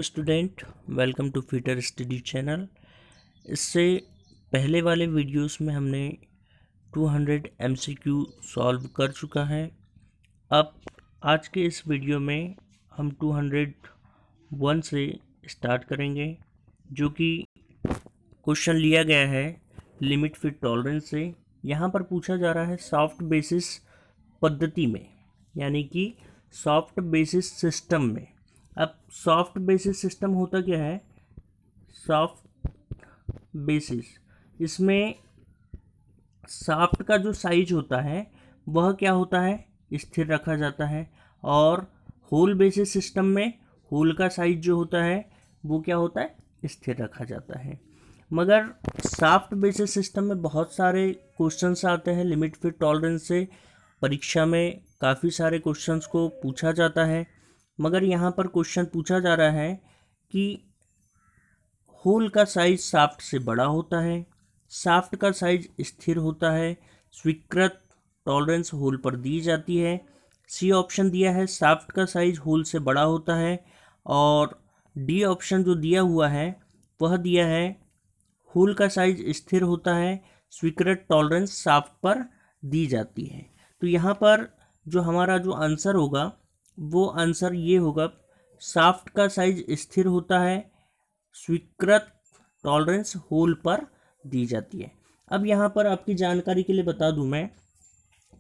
Student, welcome to fitter study channel. इससे पहले वाले वीडियोस में हमने 200 MCQ सॉल्व कर चुका है। अब आज के इस वीडियो में हम 201 से स्टार्ट करेंगे, जो कि क्वेश्चन लिया गया है लिमिट फिट टॉलरेंस से। यहाँ पर पूछा जा रहा है सॉफ्ट बेसिस पद्धति में, यानी कि सॉफ्ट बेसिस सिस्टम में। अब सॉफ्ट बेसिस सिस्टम होता क्या है? सॉफ्ट बेसिस, इसमें शाफ्ट का जो साइज होता है वह क्या होता है? स्थिर रखा जाता है। और होल बेसिस सिस्टम में होल का साइज जो होता है वो क्या होता है? स्थिर रखा जाता है। मगर सॉफ्ट बेसिस सिस्टम में बहुत सारे क्वेश्चंस आते हैं लिमिट फिट टॉलरेंस से। परीक्षा में काफ़ी सारे क्वेश्चंस को पूछा जाता है, मगर यहाँ पर क्वेश्चन पूछा जा रहा है कि होल का साइज शाफ्ट से बड़ा होता है, शाफ्ट का साइज स्थिर होता है, स्वीकृत टॉलरेंस होल पर दी जाती है। सी ऑप्शन दिया है शाफ्ट का साइज होल से बड़ा होता है, और डी ऑप्शन जो दिया हुआ है वह दिया है होल का साइज स्थिर होता है, स्वीकृत टॉलरेंस शाफ्ट पर दी जाती है। तो यहाँ पर जो हमारा जो आंसर होगा वो आंसर ये होगा, शाफ्ट का साइज स्थिर होता है, स्वीकृत टॉलरेंस होल पर दी जाती है। अब यहाँ पर आपकी जानकारी के लिए बता दूं मैं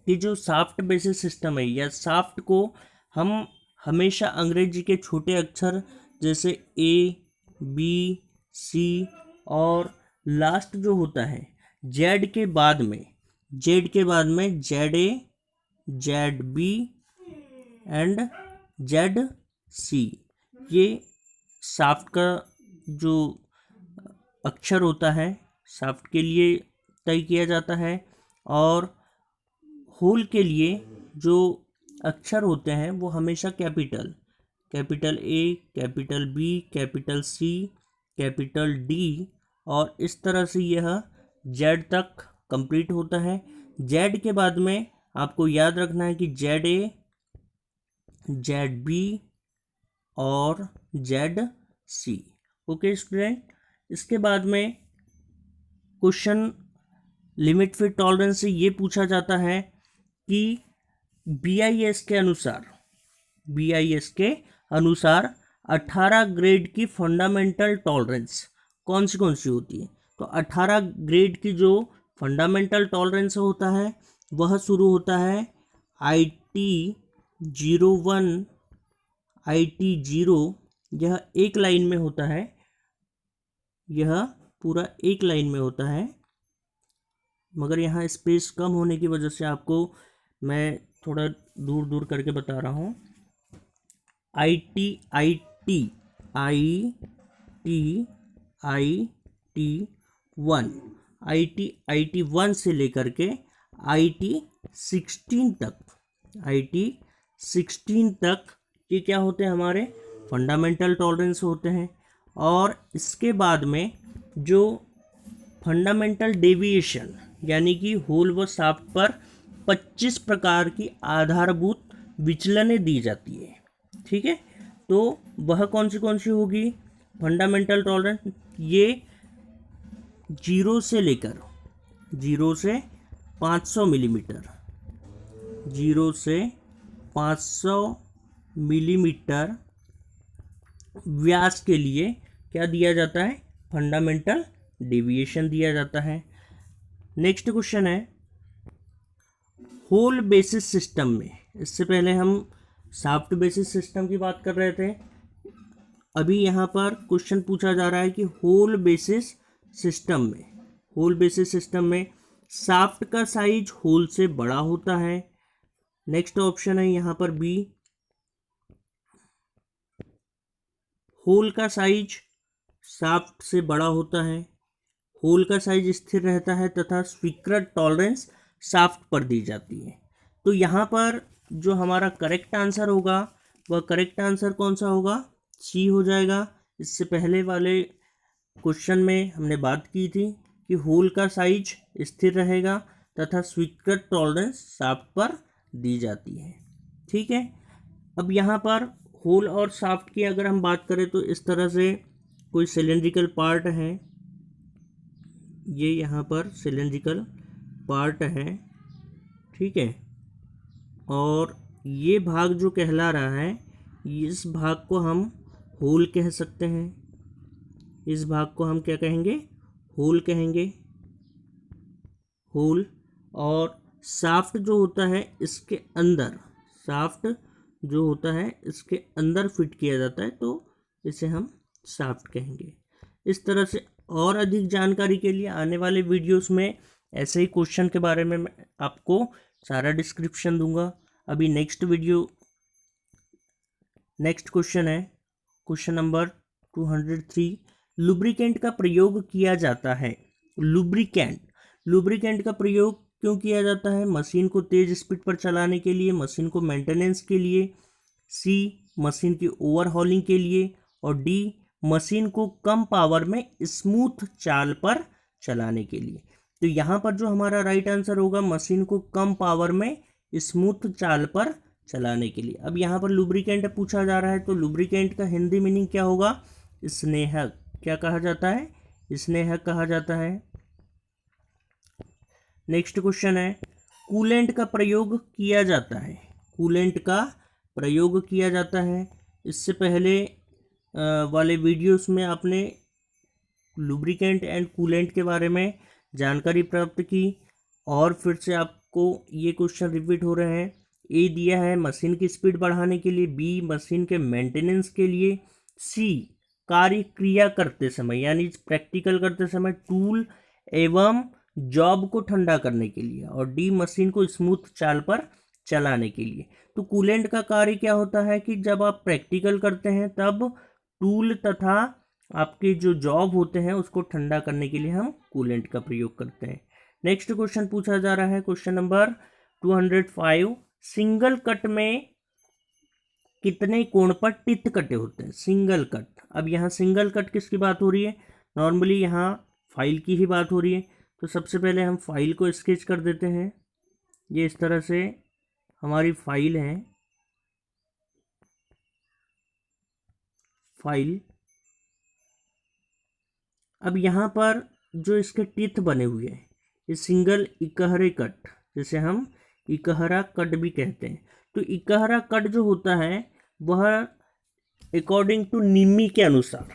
कि जो शाफ्ट बेसिस सिस्टम है या शाफ्ट को हम हमेशा अंग्रेजी के छोटे अक्षर जैसे ए, बी, सी और लास्ट जो होता है जेड के बाद में Z A, Z B and Z C, ये शाफ्ट का जो अक्षर होता है शाफ्ट के लिए तय किया जाता है। और होल के लिए जो अक्षर होते हैं वो हमेशा capital A, capital B, capital C, capital D, और इस तरह से यह जेड तक कंप्लीट होता है। जेड के बाद में आपको याद रखना है कि जेड ए, जेड बी और जेड सी। ओके स्टूडेंट, इसके बाद में क्वेश्चन लिमिट फिट टॉलरेंस से ये पूछा जाता है कि BIS के अनुसार 18 ग्रेड की फंडामेंटल टॉलरेंस कौन सी होती है? तो 18 ग्रेड की जो फंडामेंटल टॉलरेंस होता है वह शुरू होता है IT01, IT0, यह एक लाइन में होता है, यह पूरा एक लाइन में होता है, मगर यहाँ स्पेस कम होने की वजह से आपको मैं थोड़ा दूर दूर करके बता रहा हूँ। IT1 से लेकर के IT16 तक ये क्या होते हैं? हमारे फंडामेंटल टॉलरेंस होते हैं। और इसके बाद में जो फंडामेंटल डेविएशन, यानी कि होल व शाफ्ट पर 25 प्रकार की आधारभूत विचलनें दी जाती है। ठीक है, तो वह कौन सी होगी फंडामेंटल टॉलरेंस? ये 0 से 500 मिलीमीटर, 0 से 500 मिलीमीटर व्यास के लिए क्या दिया जाता है? फंडामेंटल डेविएशन दिया जाता है। नेक्स्ट क्वेश्चन है होल बेसिस सिस्टम में। इससे पहले हम सॉफ्ट बेसिस सिस्टम की बात कर रहे थे, अभी यहाँ पर क्वेश्चन पूछा जा रहा है कि होल बेसिस सिस्टम में शाफ्ट का साइज होल से बड़ा होता है। नेक्स्ट ऑप्शन है यहाँ पर बी, होल का साइज शाफ्ट से बड़ा होता है, होल का साइज स्थिर रहता है तथा स्वीकृत टॉलरेंस शाफ्ट पर दी जाती है। तो यहाँ पर जो हमारा करेक्ट आंसर होगा वह करेक्ट आंसर कौन सा होगा? सी हो जाएगा। इससे पहले वाले क्वेश्चन में हमने बात की थी कि होल का साइज स्थिर रहेगा तथा स्वीकृत टॉलरेंस शाफ्ट पर दी जाती है। ठीक है, अब यहाँ पर होल और शाफ्ट की अगर हम बात करें तो इस तरह से कोई सिलेंड्रिकल पार्ट है, ये यहाँ पर सिलेंड्रिकल पार्ट है, ठीक है। और ये भाग जो कहला रहा है, इस भाग को हम होल कह सकते हैं। इस भाग को हम क्या कहेंगे? होल कहेंगे, होल। और शाफ्ट जो होता है इसके अंदर, शाफ्ट जो होता है इसके अंदर फिट किया जाता है, तो इसे हम शाफ्ट कहेंगे। इस तरह से और अधिक जानकारी के लिए आने वाले वीडियोस में ऐसे ही क्वेश्चन के बारे में मैं आपको सारा डिस्क्रिप्शन दूंगा। अभी नेक्स्ट क्वेश्चन है क्वेश्चन नंबर 203। लुब्रिकेंट का प्रयोग किया जाता है। लुब्रिकेंट का प्रयोग क्यों किया जाता है? मशीन को तेज स्पीड पर चलाने के लिए, मशीन को मेंटेनेंस के लिए, सी मशीन की ओवरहॉलिंग के लिए, और डी मशीन को कम पावर में स्मूथ चाल पर चलाने के लिए। तो यहाँ पर जो हमारा राइट आंसर होगा, मशीन को कम पावर में स्मूथ चाल पर चलाने के लिए। अब यहाँ पर लुब्रिकेंट पूछा जा रहा है, तो लुब्रिकेंट का हिंदी मीनिंग क्या होगा? स्नेहक। क्या कहा जाता है? स्नेहक कहा जाता है। नेक्स्ट क्वेश्चन है, कूलेंट का प्रयोग किया जाता है। कूलेंट का प्रयोग किया जाता है। इससे पहले वाले वीडियोस में आपने लुब्रिकेंट एंड कूलेंट के बारे में जानकारी प्राप्त की, और फिर से आपको ये क्वेश्चन रिपीट हो रहे हैं। ए दिया है मशीन की स्पीड बढ़ाने के लिए, बी मशीन के मेंटेनेंस के लिए, सी कार्य क्रिया करते समय यानी प्रैक्टिकल करते समय टूल एवं जॉब को ठंडा करने के लिए, और डी मशीन को स्मूथ चाल पर चलाने के लिए। तो कूलेंट का कार्य क्या होता है कि जब आप प्रैक्टिकल करते हैं तब टूल तथा आपके जो जॉब होते हैं उसको ठंडा करने के लिए हम कूलेंट का प्रयोग करते हैं। नेक्स्ट क्वेश्चन पूछा जा रहा है क्वेश्चन नंबर 205। सिंगल कट में कितने कोण पर टिथ कटे होते हैं? Single cut. अब यहाँ सिंगल कट किसकी बात हो रही है? नॉर्मली यहाँ फाइल की ही बात हो रही है। तो सबसे पहले हम फाइल को स्केच कर देते हैं। ये इस तरह से हमारी फाइल है, फाइल। अब यहाँ पर जो इसके टिथ बने हुए हैं, ये सिंगल इकहरे कट, जिसे हम इकहरा कट भी कहते हैं। तो इकहरा कट जो होता है वह अकॉर्डिंग टू निम्मी के अनुसार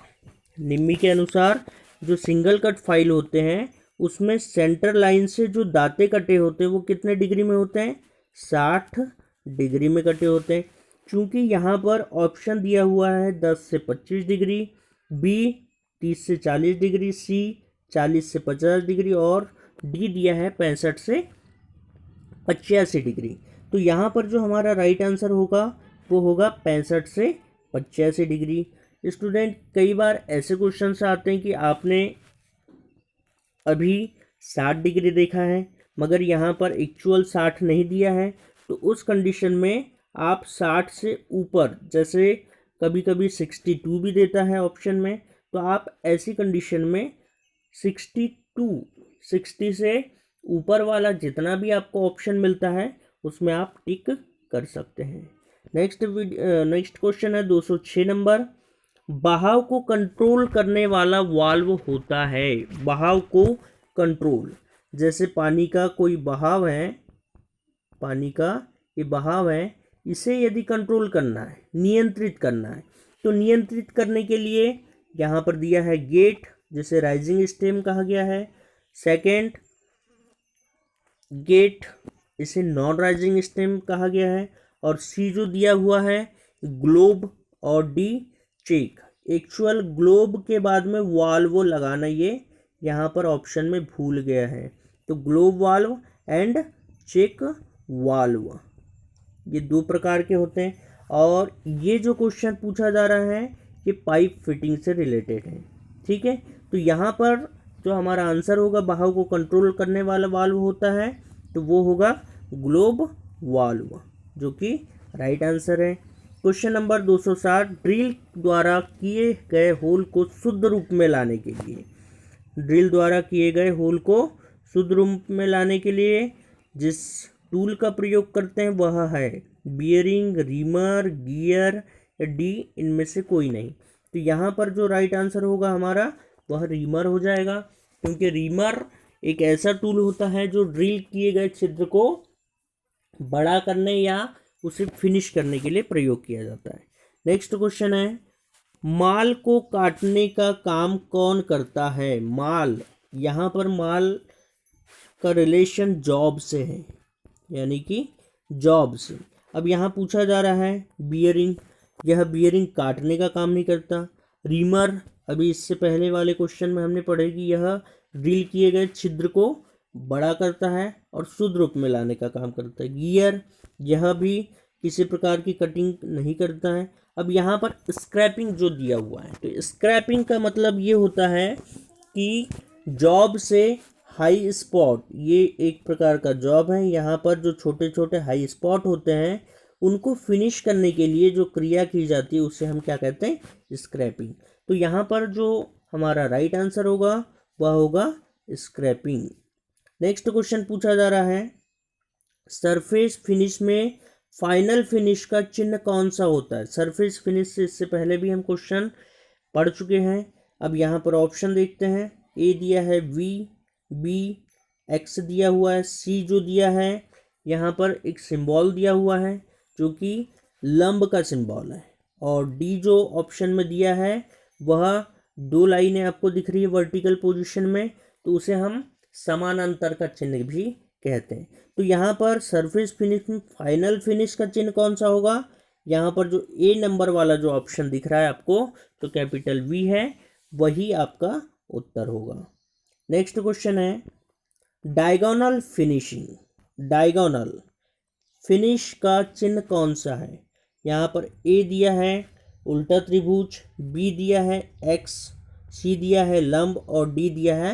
जो सिंगल कट फाइल होते हैं उसमें सेंटर लाइन से जो दांते कटे होते हैं वो कितने डिग्री में होते हैं? 60 डिग्री में कटे होते हैं। चूंकि यहाँ पर ऑप्शन दिया हुआ है 10 से 25 डिग्री, बी 30 से 40 डिग्री, सी 40 से 50 डिग्री, और डी दिया है 65 से 85 डिग्री। तो यहाँ पर जो हमारा राइट आंसर होगा वो होगा 65 से 85 डिग्री। स्टूडेंट, कई बार ऐसे क्वेश्चन आते हैं कि आपने अभी 60 डिग्री देखा है मगर यहाँ पर एक्चुअल 60 नहीं दिया है, तो उस कंडीशन में आप 60 से ऊपर, जैसे कभी कभी 62 भी देता है ऑप्शन में, तो आप ऐसी कंडीशन में 60 से ऊपर वाला जितना भी आपको ऑप्शन मिलता है उसमें आप टिक कर सकते हैं। नेक्स्ट क्वेश्चन है 206 नंबर। बहाव को कंट्रोल करने वाला वाल्व होता है। बहाव को कंट्रोल, जैसे पानी का कोई बहाव है, पानी का ये बहाव है, इसे यदि कंट्रोल करना है, नियंत्रित करना है, तो नियंत्रित करने के लिए यहाँ पर दिया है गेट, जिसे राइजिंग स्टेम कहा गया है। सेकेंड गेट, इसे नॉन राइजिंग स्टेम कहा गया है। और सी जो दिया हुआ है ग्लोब, और डी चेक। एक्चुअल ग्लोब के बाद में वाल्व लगाना ये यहाँ पर ऑप्शन में भूल गया है। तो globe valve and check valve, ये दो प्रकार के होते हैं। और ये जो क्वेश्चन पूछा जा रहा है ये पाइप फिटिंग से रिलेटेड है, ठीक है। तो यहाँ पर जो हमारा आंसर होगा बहाव को कंट्रोल करने वाला वाल्व होता है, तो वो होगा ग्लोब वाल्व, जो कि राइट आंसर है। Question number 207। ड्रिल द्वारा किए गए होल को शुद्ध रूप में लाने के लिए, ड्रिल द्वारा किए गए होल को शुद्ध रूप में लाने के लिए जिस टूल का प्रयोग करते हैं वह है बियरिंग, रीमर, गियर या डी इनमें से कोई नहीं। तो यहाँ पर जो राइट आंसर होगा हमारा वह रीमर हो जाएगा, क्योंकि रीमर एक ऐसा टूल होता है जो ड्रिल किए गए छिद्र को बड़ा करने या उसे फिनिश करने के लिए प्रयोग किया जाता है। नेक्स्ट क्वेश्चन है, माल को काटने का काम कौन करता है? माल, यहाँ पर माल का रिलेशन जॉब से है, यानी कि जॉब से। अब यहाँ पूछा जा रहा है बियरिंग, यह बियरिंग काटने का काम नहीं करता। रीमर, अभी इससे पहले वाले क्वेश्चन में हमने पढ़े कि यह ड्रिल किए गए छिद्र को बड़ा करता है और शुद्ध रूप में लाने का काम करता है। गियर, यह भी किसी प्रकार की कटिंग नहीं करता है। अब यहाँ पर स्क्रैपिंग जो दिया हुआ है, तो स्क्रैपिंग का मतलब ये होता है कि जॉब से हाई स्पॉट, ये एक प्रकार का जॉब है। यहाँ पर जो छोटे छोटे हाई स्पॉट होते हैं उनको फिनिश करने के लिए जो क्रिया की जाती है उसे हम क्या कहते हैं? स्क्रैपिंग। तो यहाँ पर जो हमारा राइट आंसर होगा वह होगा स्क्रैपिंग। नेक्स्ट क्वेश्चन पूछा जा रहा है, सरफेस फिनिश में फाइनल फिनिश का चिन्ह कौन सा होता है? सरफेस फिनिश से इससे पहले भी हम क्वेश्चन पढ़ चुके हैं। अब यहाँ पर ऑप्शन देखते हैं। ए दिया है वी, बी एक्स दिया हुआ है, सी जो दिया है यहाँ पर एक सिंबल दिया हुआ है जो कि लंब का सिंबल है, और डी जो ऑप्शन में दिया है वह दो लाइनें आपको दिख रही है वर्टिकल पोजीशन में, तो उसे हम समानांतर का चिन्ह भी कहते हैं। तो यहाँ पर सरफेस फिनिश में फाइनल फिनिश का चिन्ह कौन सा होगा? यहाँ पर जो ए नंबर वाला जो ऑप्शन दिख रहा है आपको, तो कैपिटल वी है, वही आपका उत्तर होगा। नेक्स्ट क्वेश्चन है, डायगोनल फिनिशिंग, डायगोनल फिनिश का चिन्ह कौन सा है? यहाँ पर ए दिया है उल्टा त्रिभुज, बी दिया है एक्स, सी दिया है लंब और डी दिया है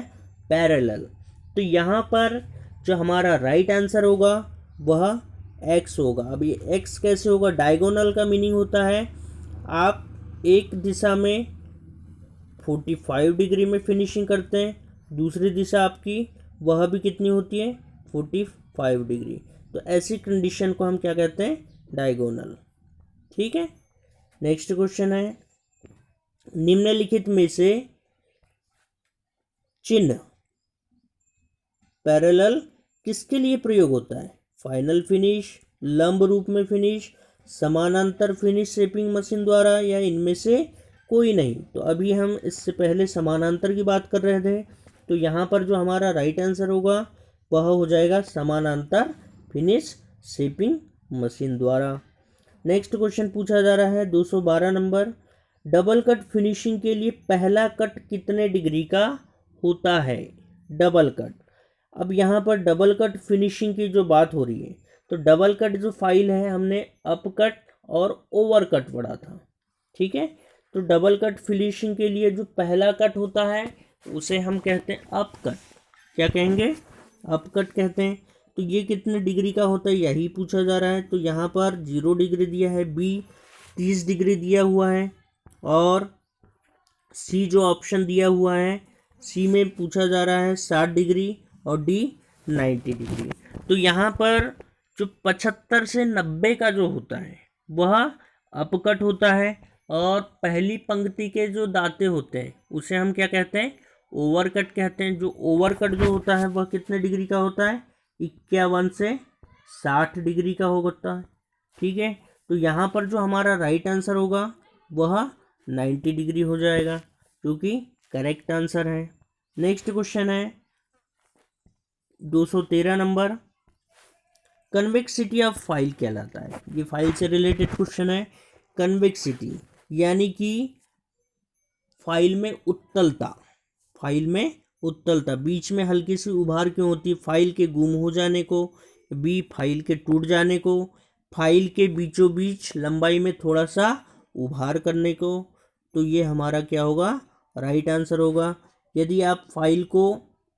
पैरेलल। तो यहाँ पर जो हमारा राइट आंसर होगा वह एक्स होगा। अब ये एक्स कैसे होगा? डायगोनल का मीनिंग होता है आप एक दिशा में 45 डिग्री में फिनिशिंग करते हैं, दूसरी दिशा आपकी वह भी कितनी होती है? 45 डिग्री। तो ऐसी कंडीशन को हम क्या कहते हैं? डायगोनल। ठीक है। नेक्स्ट क्वेश्चन है, निम्नलिखित में से चिन्ह पैरेलल किसके लिए प्रयोग होता है? फाइनल फिनिश, लंब रूप में फिनिश, समानांतर फिनिश शेपिंग मशीन द्वारा, या इनमें से कोई नहीं। तो अभी हम इससे पहले समानांतर की बात कर रहे थे, तो यहाँ पर जो हमारा राइट आंसर होगा वह हो जाएगा समानांतर फिनिश शेपिंग मशीन द्वारा। नेक्स्ट क्वेश्चन पूछा जा रहा है 212 नंबर, डबल कट फिनिशिंग के लिए पहला कट कितने डिग्री का होता है? Double cut. अब यहाँ पर डबल कट फिनिशिंग की जो बात हो रही है, तो डबल कट जो फाइल है हमने अप कट और ओवर कट पढ़ा था। ठीक है। तो डबल कट फिनिशिंग के लिए जो पहला कट होता है उसे हम कहते हैं अप कट। क्या कहेंगे? अप कट कहते हैं। तो ये कितने डिग्री का होता है यही पूछा जा रहा है। तो यहाँ पर 0 डिग्री दिया है, बी 30 डिग्री दिया हुआ है, और सी जो ऑप्शन दिया हुआ है, सी में पूछा जा रहा है 60 डिग्री और डी 90 डिग्री। तो यहाँ पर जो 75 से 90 का जो होता है वह अपकट होता है, और पहली पंक्ति के जो दांते होते हैं उसे हम क्या कहते हैं? ओवर कट कहते हैं। जो ओवर कट जो होता है वह कितने डिग्री का होता है? 51 से 60 डिग्री का होता है। ठीक है। तो यहाँ पर जो हमारा राइट आंसर होगा वह 90 डिग्री हो जाएगा, जो कि करेक्ट आंसर है। नेक्स्ट क्वेश्चन है 213 नंबर, कन्वेक्सिटी ऑफ फाइल कहलाता है। ये फाइल से रिलेटेड क्वेश्चन है। कन्वेक्सिटी यानी कि फाइल में उत्तलता, फाइल में उत्तलता, बीच में हल्की सी उभार क्यों होती है? फाइल के गुम हो जाने को, बी फाइल के टूट जाने को, फाइल के बीचों बीच लंबाई में थोड़ा सा उभार करने को। तो ये हमारा क्या होगा? राइट आंसर होगा। यदि आप फाइल को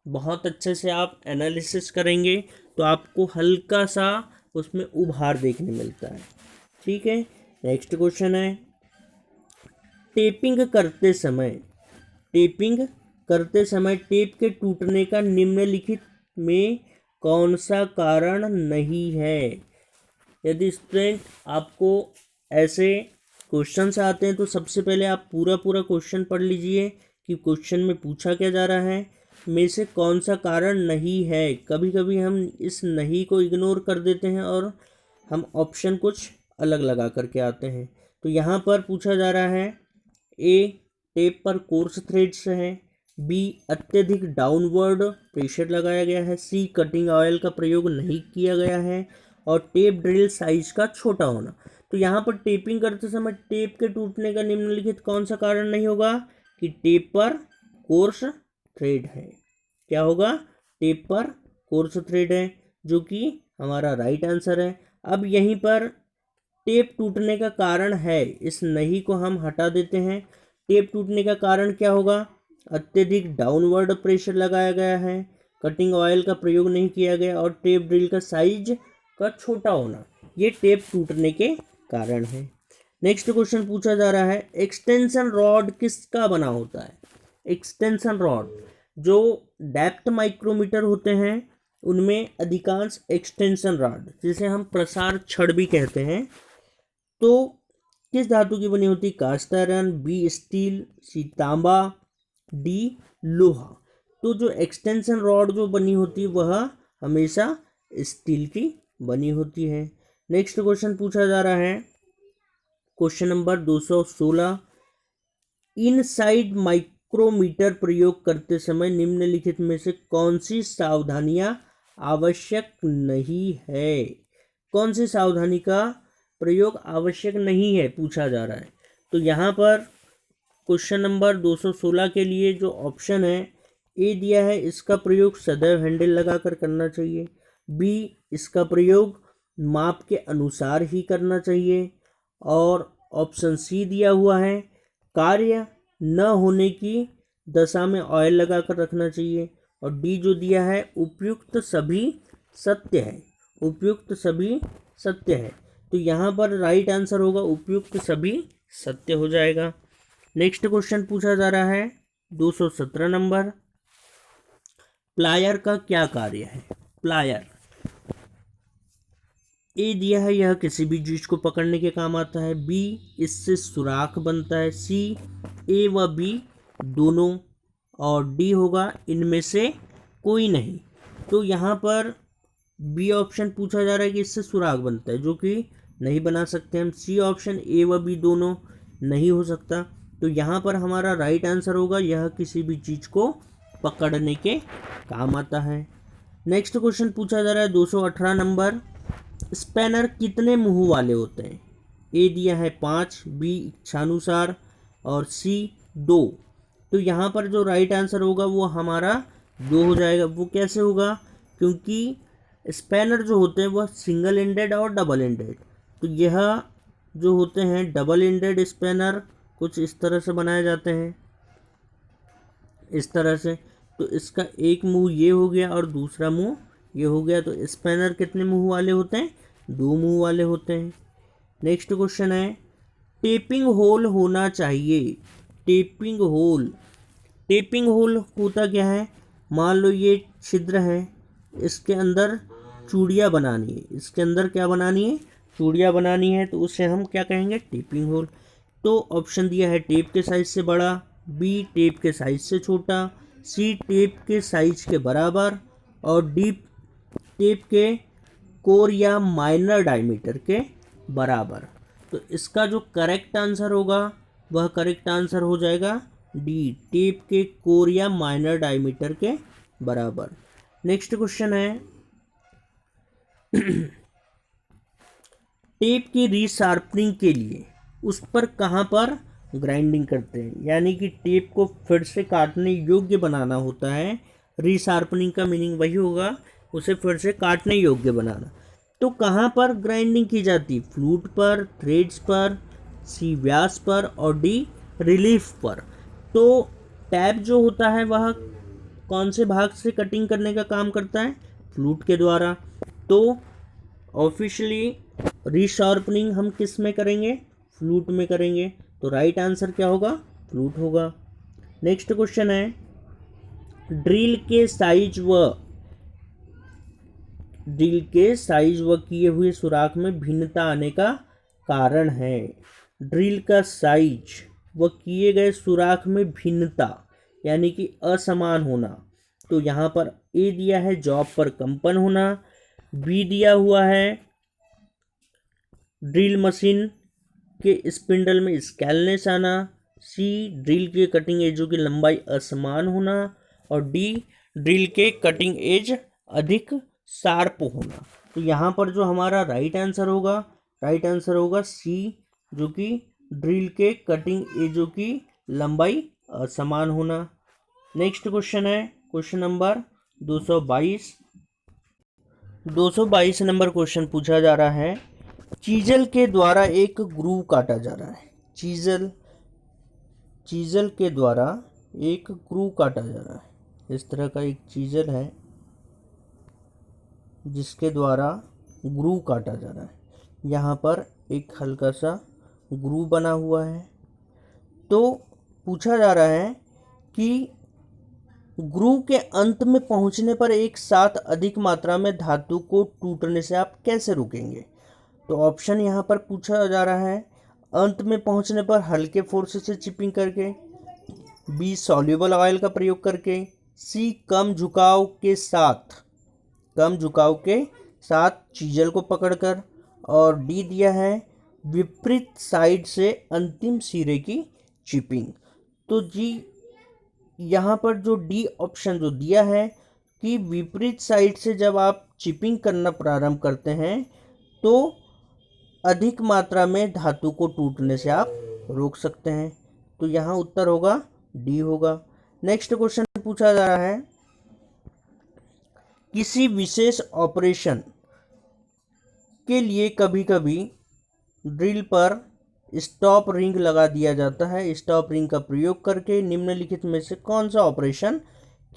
बहुत अच्छे से आप एनालिसिस करेंगे तो आपको हल्का सा उसमें उभार देखने मिलता है। ठीक है। नेक्स्ट क्वेश्चन है, टेपिंग करते समय टेप के टूटने का निम्नलिखित में कौन सा कारण नहीं है? यदि स्टूडेंट आपको ऐसे क्वेश्चन से आते हैं तो सबसे पहले आप पूरा क्वेश्चन पढ़ लीजिए कि क्वेश्चन में पूछा क्या जा रहा है। में से कौन सा कारण नहीं है। कभी कभी हम इस नहीं को इग्नोर कर देते हैं और हम ऑप्शन कुछ अलग लगा करके आते हैं। तो यहाँ पर पूछा जा रहा है ए टेप पर कोर्स थ्रेड्स है, बी अत्यधिक डाउनवर्ड प्रेशर लगाया गया है, सी कटिंग ऑयल का प्रयोग नहीं किया गया है और टेप ड्रिल साइज का छोटा होना। तो यहाँ पर टेपिंग करते समय टेप के टूटने का निम्नलिखित कौन सा कारण नहीं होगा कि टेप पर कोर्स थ्रेड है। क्या होगा? टेप पर कोर्स थ्रेड है, जो कि हमारा राइट आंसर है। अब यहीं पर टेप टूटने का कारण है, इस नहीं को हम हटा देते हैं। टेप टूटने का कारण क्या होगा? अत्यधिक डाउनवर्ड प्रेशर लगाया गया है, कटिंग ऑयल का प्रयोग नहीं किया गया और टेप ड्रिल का साइज का छोटा होना, ये टेप टूटने के कारण है। नेक्स्ट क्वेश्चन पूछा जा रहा है एक्सटेंशन रॉड किसका बना होता है। एक्सटेंशन रॉड जो डेप्थ माइक्रोमीटर होते हैं उनमें अधिकांश एक्सटेंशन रॉड, जिसे हम प्रसार छड़ भी कहते हैं, तो किस धातु की बनी होती? कास्ट आयरन, बी स्टील, सी तांबा, डी लोहा। तो जो एक्सटेंशन रॉड जो बनी होती है वह हमेशा स्टील की बनी होती है। नेक्स्ट क्वेश्चन पूछा जा रहा है क्वेश्चन नंबर 216, इनसाइड माइक्रोमीटर प्रयोग करते समय निम्नलिखित में से कौन सी सावधानियां आवश्यक नहीं है। कौन सी सावधानी का प्रयोग आवश्यक नहीं है पूछा जा रहा है। तो यहाँ पर क्वेश्चन नंबर 216 के लिए जो ऑप्शन है ए दिया है, इसका प्रयोग सदैव हैंडल लगाकर करना चाहिए, बी इसका प्रयोग माप के अनुसार ही करना चाहिए और ऑप्शन सी दिया हुआ है कार्य न होने की दशा में ऑयल लगाकर रखना चाहिए और डी जो दिया है उपयुक्त सभी सत्य है। उपयुक्त सभी सत्य है, तो यहाँ पर राइट आंसर होगा उपयुक्त सभी सत्य हो जाएगा। नेक्स्ट क्वेश्चन पूछा जा रहा है 217 नंबर, प्लायर का क्या कार्य है। प्लायर ए दिया है, यह किसी भी चीज को पकड़ने के काम आता है, बी इससे सुराख बनता है, सी ए व बी दोनों और डी होगा इनमें से कोई नहीं। तो यहाँ पर बी ऑप्शन पूछा जा रहा है कि इससे सुराख बनता है, जो कि नहीं बना सकते हम। सी ऑप्शन ए व बी दोनों नहीं हो सकता, तो यहाँ पर हमारा राइट आंसर होगा यह किसी भी चीज को पकड़ने के काम आता है। नेक्स्ट क्वेश्चन पूछा जा रहा है 218 नंबर, स्पैनर कितने मुंह वाले होते हैं। ए दिया है 5, बी इच्छानुसार और सी 2। तो यहाँ पर जो राइट आंसर होगा वो हमारा 2 हो जाएगा। वो कैसे होगा? क्योंकि स्पैनर जो होते हैं वह सिंगल एंडेड और डबल एंडेड, तो यह जो होते हैं डबल एंडेड स्पैनर कुछ इस तरह से बनाए जाते हैं, इस तरह से। तो इसका एक मुंह ये हो गया और दूसरा मुंह ये हो गया, तो स्पैनर कितने मुंह वाले होते हैं? 2 मुंह वाले होते हैं। नेक्स्ट क्वेश्चन है टेपिंग होल होना चाहिए। टेपिंग होल, टेपिंग होल होता क्या है? मान लो ये छिद्र है, इसके अंदर चूड़ियाँ बनानी है, इसके अंदर क्या बनानी है? चूड़ियाँ बनानी है, तो उसे हम क्या कहेंगे? Tapping whole. तो ऑप्शन दिया है टेप के साइज से बड़ा, बी टेप के साइज से छोटा, सी टेप के साइज के बराबर और डी टेप के कोर या माइनर डायमीटर के बराबर। तो इसका जो करेक्ट आंसर होगा वह करेक्ट आंसर हो जाएगा डी, टेप के कोर या माइनर डायमीटर के बराबर। नेक्स्ट क्वेश्चन है टेप की रीशार्पनिंग के लिए उस पर कहाँ पर ग्राइंडिंग करते हैं, यानी कि टेप को फिर से काटने योग्य बनाना होता है। रीशार्पनिंग का मीनिंग वही होगा, उसे फिर से काटने योग्य बनाना। तो कहाँ पर ग्राइंडिंग की जाती? फ्लूट पर, थ्रेड्स पर, सी व्यास पर और डी रिलीफ पर। तो टैप जो होता है वह कौन से भाग से कटिंग करने का काम करता है? फ्लूट के द्वारा। तो ऑफिशियली रीशार्पनिंग हम किस में करेंगे? फ्लूट में करेंगे। तो राइट आंसर क्या होगा? फ्लूट होगा। नेक्स्ट क्वेश्चन है ड्रिल के साइज व किए हुए सुराख में भिन्नता आने का कारण है। ड्रिल का साइज व किए गए सुराख में भिन्नता यानी कि असमान होना। तो यहाँ पर ए दिया है जॉब पर कंपन होना, बी दिया हुआ है ड्रिल मशीन के स्पिंडल में स्केलनेस आना, सी ड्रिल के कटिंग एजों की लंबाई असमान होना, और डी ड्रिल के कटिंग एज अधिक शार्प होना। तो यहाँ पर जो हमारा राइट आंसर होगा सी, जो कि ड्रिल के कटिंग एजों की लंबाई असमान होना। नेक्स्ट क्वेश्चन है क्वेश्चन नंबर 222। 222 नंबर क्वेश्चन पूछा जा रहा है, चीजल के द्वारा एक ग्रूव काटा जा रहा है। चीजल के द्वारा एक ग्रूव काटा जा रहा है। इस तरह का एक चीजल है जिसके द्वारा ग्रूव काटा जा रहा है। यहाँ पर एक हल्का सा ग्रूव बना हुआ है। तो पूछा जा रहा है कि ग्रूव के अंत में पहुँचने पर एक साथ अधिक मात्रा में धातु को टूटने से आप कैसे रोकेंगे। तो ऑप्शन यहाँ पर पूछा जा रहा है, अंत में पहुँचने पर हल्के फोर्स से चिपिंग करके, बी सॉल्युबल ऑयल का प्रयोग करके, सी कम झुकाव के साथ चीजल को पकड़कर, और डी दिया है विपरीत साइड से अंतिम सिरे की चिपिंग। तो जी यहाँ पर जो डी ऑप्शन जो दिया है कि विपरीत साइड से जब आप चिपिंग करना प्रारंभ करते हैं तो अधिक मात्रा में धातु को टूटने से आप रोक सकते हैं। तो यहाँ उत्तर होगा डी होगा। नेक्स्ट क्वेश्चन पूछा जा रहा है, किसी विशेष ऑपरेशन के लिए कभी कभी ड्रिल पर स्टॉप रिंग लगा दिया जाता है। स्टॉप रिंग का प्रयोग करके निम्नलिखित में से कौन सा ऑपरेशन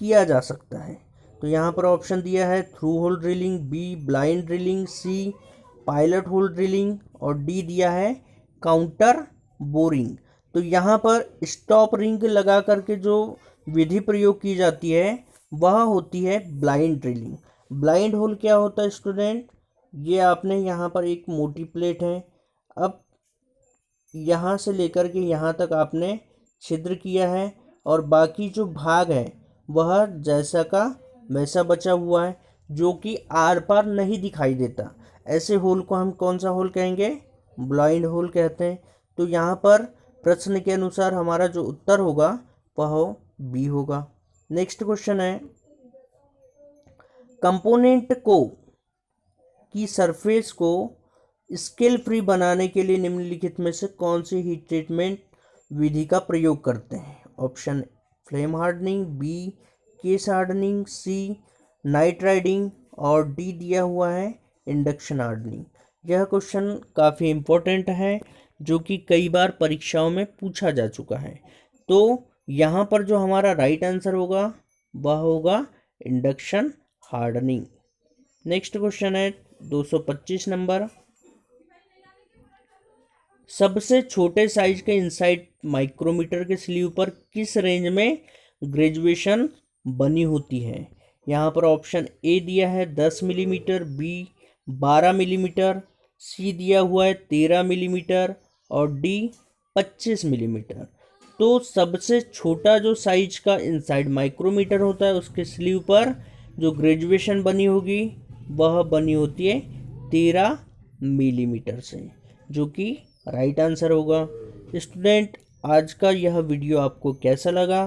किया जा सकता है। तो यहाँ पर ऑप्शन दिया है through hole drilling, B blind drilling, C pilot hole drilling, और डी दिया है काउंटर बोरिंग। तो यहाँ पर स्टॉप रिंग लगा करके जो विधि प्रयोग की जाती है वह होती है ब्लाइंड ड्रिलिंग। ब्लाइंड होल क्या होता है स्टूडेंट, ये आपने यहाँ पर एक मोटी प्लेट है, अब यहाँ से लेकर के यहाँ तक आपने छिद्र किया है और बाकी जो भाग है वह जैसा का वैसा बचा हुआ है जो कि आर पार नहीं दिखाई देता। ऐसे होल को हम कौन सा होल कहेंगे, ब्लाइंड होल कहते हैं। तो यहाँ पर प्रश्न के अनुसार हमारा जो उत्तर होगा वह बी होगा। नेक्स्ट क्वेश्चन है, कंपोनेंट की सरफेस को स्केल फ्री बनाने के लिए निम्नलिखित में से कौन सी हीट ट्रीटमेंट विधि का प्रयोग करते हैं। Option flame hardening, B case hardening, C nitriding, और डी दिया हुआ है इंडक्शन हार्डनिंग। यह क्वेश्चन काफ़ी इम्पोर्टेंट है जो कि कई बार परीक्षाओं में पूछा जा चुका है। तो यहाँ पर जो हमारा राइट आंसर होगा वह होगा इंडक्शन हार्डनिंग। नेक्स्ट क्वेश्चन है 225 नंबर, सबसे छोटे साइज के इनसाइड माइक्रोमीटर के स्लीव पर किस रेंज में ग्रेजुएशन बनी होती है। यहाँ पर ऑप्शन ए दिया है 10 मिलीमीटर, बी 12 मिलीमीटर, सी दिया हुआ है 13 मिलीमीटर, और डी 25 मिलीमीटर। तो सबसे छोटा जो साइज का इनसाइड माइक्रोमीटर होता है उसके स्लीव पर जो ग्रेजुएशन बनी होगी वह बनी होती है 13 मिलीमीटर से, जो कि राइट आंसर होगा। स्टूडेंट, आज का यह वीडियो आपको कैसा लगा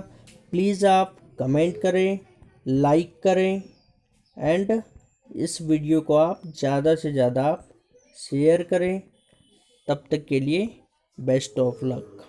प्लीज़ आप कमेंट करें, लाइक करें, एंड इस वीडियो को आप ज़्यादा से ज़्यादा शेयर करें। तब तक के लिए बेस्ट ऑफ लक।